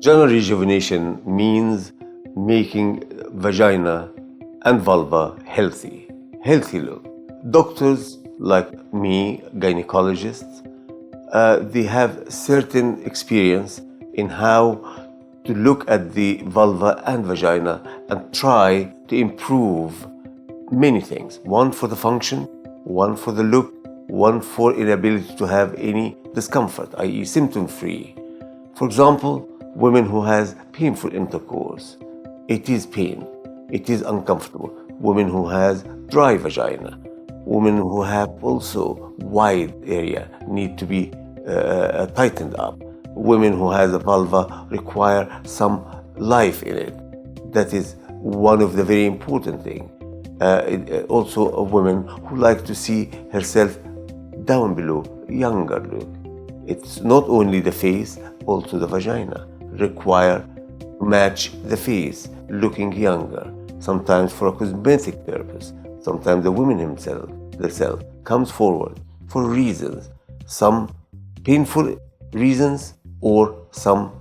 Vaginal rejuvenation means making vagina and vulva healthy look. Doctors like me, gynecologists, they have certain experience in how to look at the vulva and vagina and try to improve many things. One for the function, one for the look, one for inability to have any discomfort, i.e. symptom-free. For example, women who has painful intercourse, it is pain, it is uncomfortable. Women who has dry vagina, women who have also wide area need to be tightened up. Women who has a vulva require some life in it. That is one of the very important things. Also a woman who like to see herself down below, younger look. It's not only the face, also the vagina require match the face, looking younger. Sometimes for a cosmetic purpose. Sometimes the woman themselves comes forward for reasons, some painful reasons or some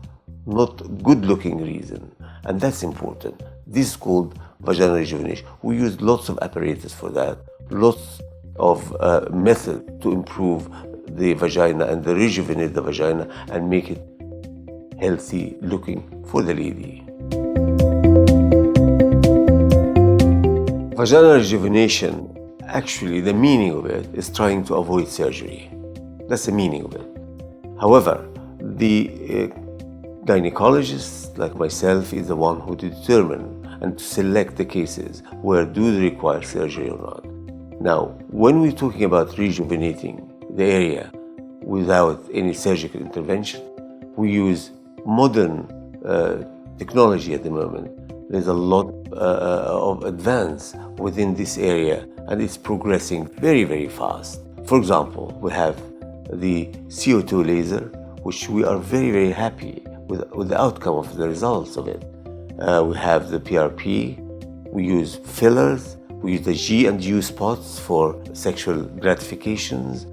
not good-looking reason, and that's important. This is called vaginal rejuvenation. We use lots of apparatus for that, lots of methods to improve the vagina and to rejuvenate the vagina and make it healthy looking for the lady. Vaginal rejuvenation, actually the meaning of it is trying to avoid surgery. That's the meaning of it. However, the gynecologist like myself is the one who determine and to select the cases where do they require surgery or not. Now, when we're talking about rejuvenating the area without any surgical intervention, we use modern technology at the moment. There's a lot of advance within this area and it's progressing very, very fast. For example, we have the CO2 laser, which we are very, very happy with the outcome of the results of it. We have the PRP, we use fillers, we use the G and U spots for sexual gratifications,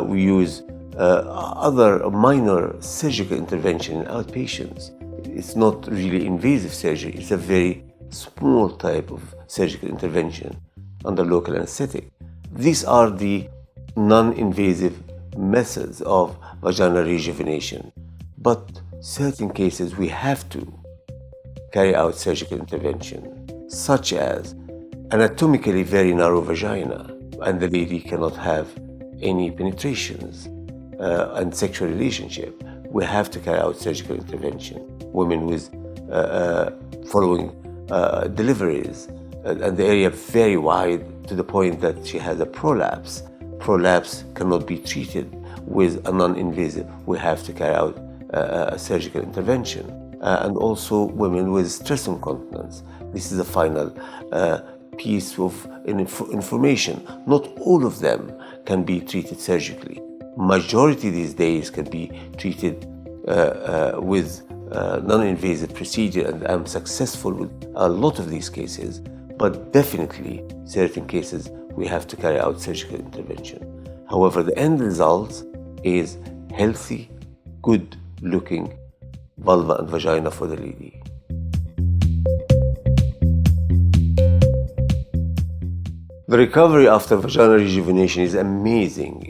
we use other minor surgical intervention in outpatients. It's not really invasive surgery, it's a very small type of surgical intervention under local anesthetic. These are the non-invasive methods of vaginal rejuvenation. But certain cases we have to carry out surgical intervention, such as anatomically very narrow vagina and the lady cannot have any penetrations and sexual relationship. We have to carry out surgical intervention. Women with following deliveries and the area very wide to the point that she has a prolapse. Prolapse cannot be treated with a non-invasive. We have to carry out a surgical intervention. And also women with stress incontinence. This is the final piece of information. Not all of them can be treated surgically. Majority these days can be treated with non-invasive procedure, and I'm successful with a lot of these cases, but definitely certain cases we have to carry out surgical intervention. However, the end result is healthy, good-looking vulva and vagina for the lady. The recovery after vaginal rejuvenation is amazing.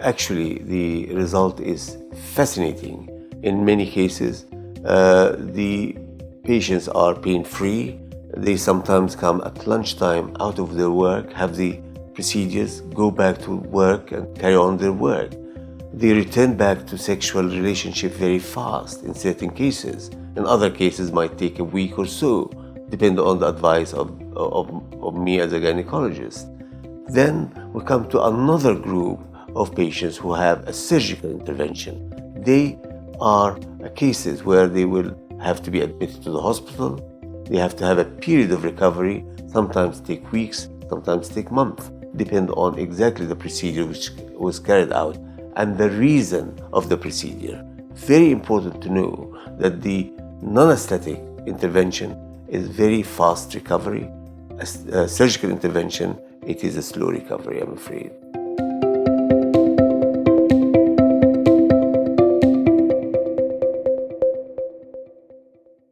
Actually, the result is fascinating. In many cases, the patients are pain-free. They sometimes come at lunchtime out of their work, have the procedures, go back to work and carry on their work. They return back to sexual relationship very fast in certain cases. In other cases, might take a week or so, depending on the advice of me as a gynecologist. Then we come to another group of patients who have a surgical intervention. They are cases where they will have to be admitted to the hospital. They have to have a period of recovery, sometimes take weeks, sometimes take months, depend on exactly the procedure which was carried out and the reason of the procedure. Very important to know that the non-aesthetic intervention is very fast recovery. A surgical intervention, it is a slow recovery, I'm afraid.